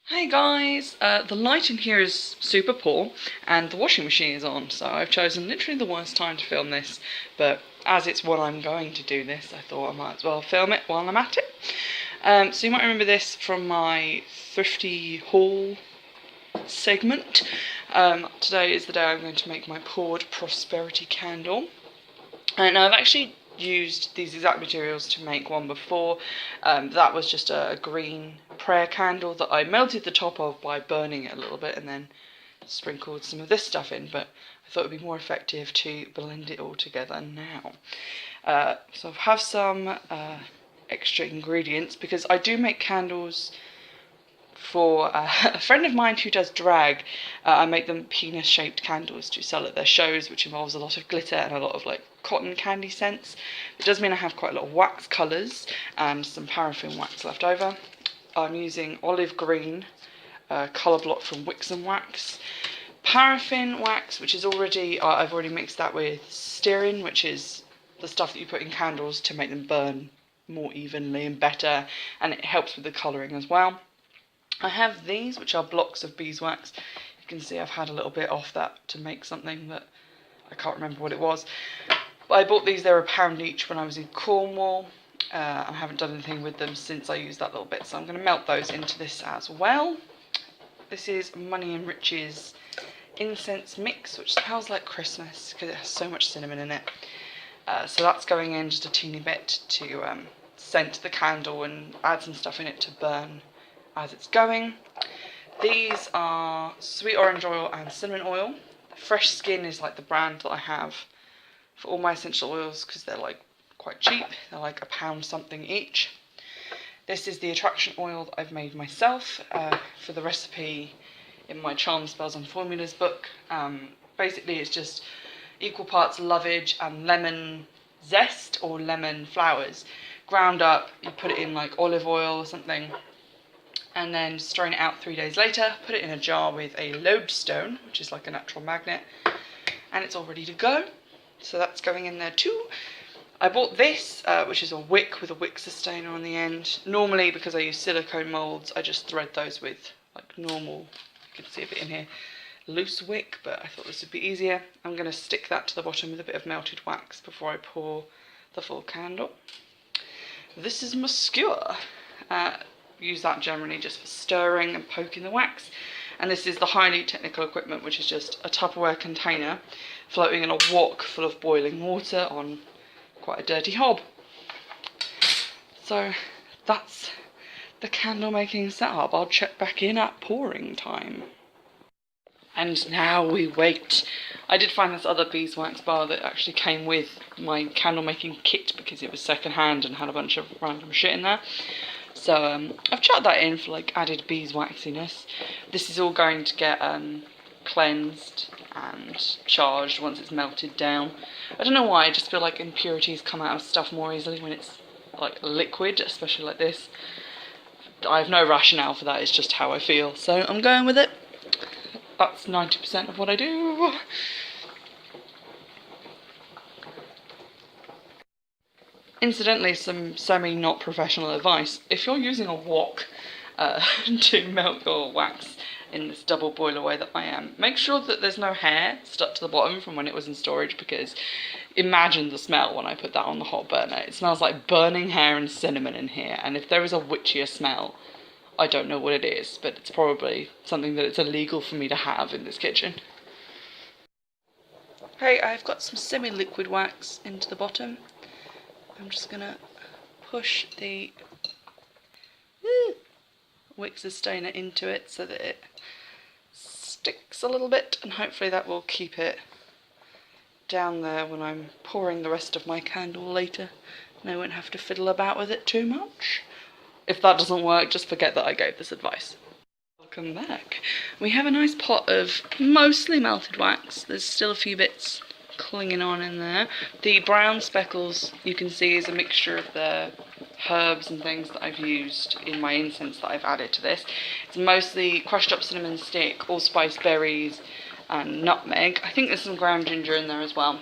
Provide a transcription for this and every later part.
Hey guys, the light in here is super poor and the washing machine is on, so I've chosen literally the worst time to film this, but as it's what I'm going to do this, I thought I might as well film it while I'm at it. So you might remember this from my thrifty haul segment. Today is the day I'm going to make my poured prosperity candle, and I've actually used these exact materials to make one before. That was just a green prayer candle that I melted the top of by burning it a little bit and then sprinkled some of this stuff in, but I thought it would be more effective to blend it all together now. So I have some extra ingredients because I do make candles for a friend of mine who does drag. I make them penis shaped candles to sell at their shows, which involves a lot of glitter and a lot of like cotton candy scents. It does mean I have quite a lot of wax colours and some paraffin wax left over. I'm using olive green colour block from Wix and Wax, paraffin wax, which is already I've already mixed that with stearin, which is the stuff that you put in candles to make them burn more evenly and better, and it helps with the colouring as well. I have these, which are blocks of beeswax. You can see I've had a little bit off that to make something that I can't remember what it was. But I bought these, they were £1 each when I was in Cornwall. I haven't done anything with them since I used that little bit, so I'm going to melt those into this as well. This is Money and Riches incense mix, which smells like Christmas because it has so much cinnamon in it. So that's going in just a teeny bit to scent the candle and add some stuff in it to burn as it's going. These are sweet orange oil and cinnamon oil. Fresh Skin is like the brand that I have for all my essential oils because they're like quite cheap. They're like £1 something each. This is the attraction oil that I've made myself for the recipe in my Charms, Spells and Formulas book. Basically it's just equal parts lovage and lemon zest or lemon flowers ground up. You put it in like olive oil or something, and then strain it out 3 days later, put it in a jar with a lodestone, which is like a natural magnet, and it's all ready to go. So that's going in there too. I bought this, which is a wick with a wick sustainer on the end. Normally, because I use silicone moulds, I just thread those with like normal, you can see a bit in here, loose wick, but I thought this would be easier. I'm going to stick that to the bottom with a bit of melted wax before I pour the full candle. This is my skewer. Use that generally just for stirring and poking the wax, and this is the highly technical equipment, which is just a Tupperware container floating in a wok full of boiling water on quite a dirty hob. So that's the candle making setup. I'll check back in at pouring time. And now we wait. I did find this other beeswax bar that actually came with my candle making kit because it was second hand and had a bunch of random shit in there. So I've chucked that in for like added beeswaxiness. This is all going to get cleansed and charged once it's melted down. I don't know why, I just feel like impurities come out of stuff more easily when it's like liquid, especially like this. I have no rationale for that, it's just how I feel. So I'm going with it. That's 90% of what I do. Incidentally, some semi-not professional advice. If you're using a wok to melt your wax in this double boiler way that I am, make sure that there's no hair stuck to the bottom from when it was in storage, because imagine the smell when I put that on the hot burner. It smells like burning hair and cinnamon in here, and if there is a witchier smell, I don't know what it is, but it's probably something that it's illegal for me to have in this kitchen. Okay, I've got some semi-liquid wax into the bottom. I'm just gonna push the wick sustainer into it so that it sticks a little bit, and hopefully that will keep it down there when I'm pouring the rest of my candle later, and I won't have to fiddle about with it too much. If that doesn't work, just forget that I gave this advice. Welcome back. We have a nice pot of mostly melted wax. There's still a few bits clinging on in there. The brown speckles you can see is a mixture of the herbs and things that I've used in my incense that I've added to this. It's mostly crushed up cinnamon stick, allspice berries and nutmeg. I think there's some ground ginger in there as well,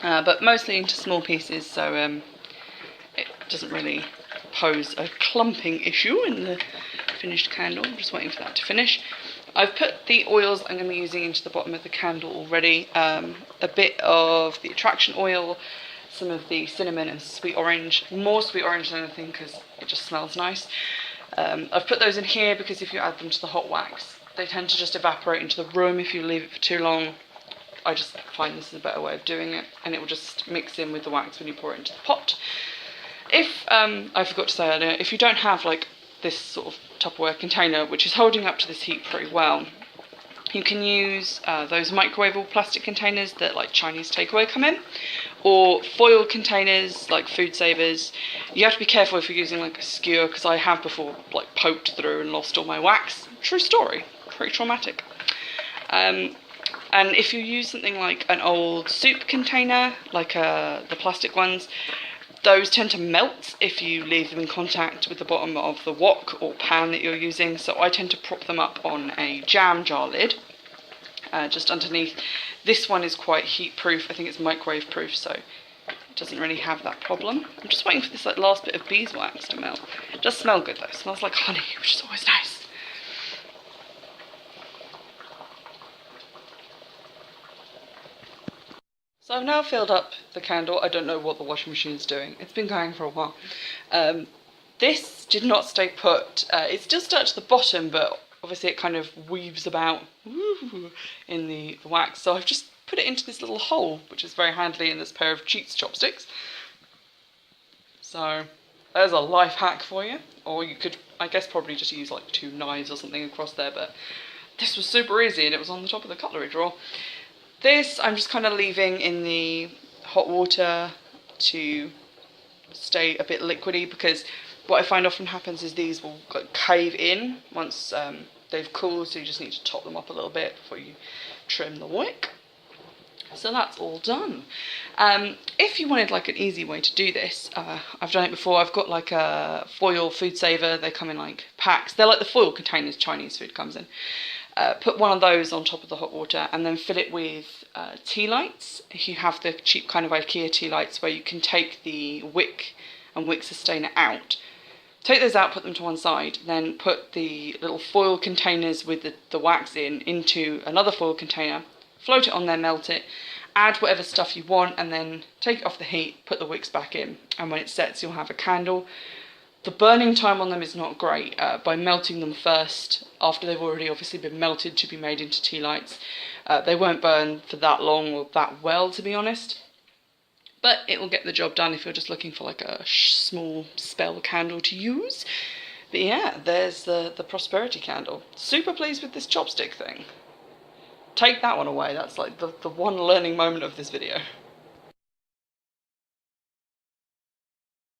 but mostly into small pieces, so it doesn't really pose a clumping issue in the finished candle. I'm just waiting for that to finish. I've put the oils I'm going to be using into the bottom of the candle already. A bit of the attraction oil, some of the cinnamon and sweet orange. More sweet orange than anything because it just smells nice. I've put those in here because if you add them to the hot wax, they tend to just evaporate into the room if you leave it for too long. I just find this is a better way of doing it, and it will just mix in with the wax when you pour it into the pot. If, I forgot to say earlier, if you don't have like this sort of Tupperware container which is holding up to this heat pretty well, you can use those microwavable plastic containers that like Chinese takeaway come in, or foil containers like Food Savers. You have to be careful if you're using like a skewer, because I have before like poked through and lost all my wax. True story, pretty traumatic. And if you use something like an old soup container, like the plastic ones, those tend to melt if you leave them in contact with the bottom of the wok or pan that you're using, so I tend to prop them up on a jam jar lid, just underneath. This one is quite heat proof, I think it's microwave proof, so it doesn't really have that problem. I'm just waiting for this like last bit of beeswax to melt. It does smell good though, it smells like honey, which is always nice. So I've now filled up the candle. I don't know what the washing machine is doing. It's been going for a while. This did not stay put. It's still stuck to the bottom, but obviously it kind of weaves about in the wax. So I've just put it into this little hole, which is very handy in this pair of Cheats chopsticks. So there's a life hack for you. Or you could, I guess, probably just use like 2 knives or something across there, but this was super easy and it was on the top of the cutlery drawer. This I'm just kind of leaving in the hot water to stay a bit liquidy, because what I find often happens is these will cave in once they've cooled, so you just need to top them up a little bit before you trim the wick. So that's all done. If you wanted like an easy way to do this, I've done it before. I've got like a foil food saver. They come in like packs. They're like the foil containers Chinese food comes in. Put one of those on top of the hot water and then fill it with tea lights. If you have the cheap kind of IKEA tea lights where you can take the wick and wick sustainer out, take those out, put them to one side, then put the little foil containers with the wax into another foil container, float it on there, melt it, add whatever stuff you want, and then take it off the heat, put the wicks back in, and when it sets you'll have a candle. The burning time on them is not great. By melting them first, after they've already obviously been melted to be made into tea lights, they won't burn for that long or that well, to be honest. But it will get the job done if you're just looking for like a small spell candle to use. But yeah, there's the prosperity candle. Super pleased with this chopstick thing. Take that one away, that's like the one learning moment of this video.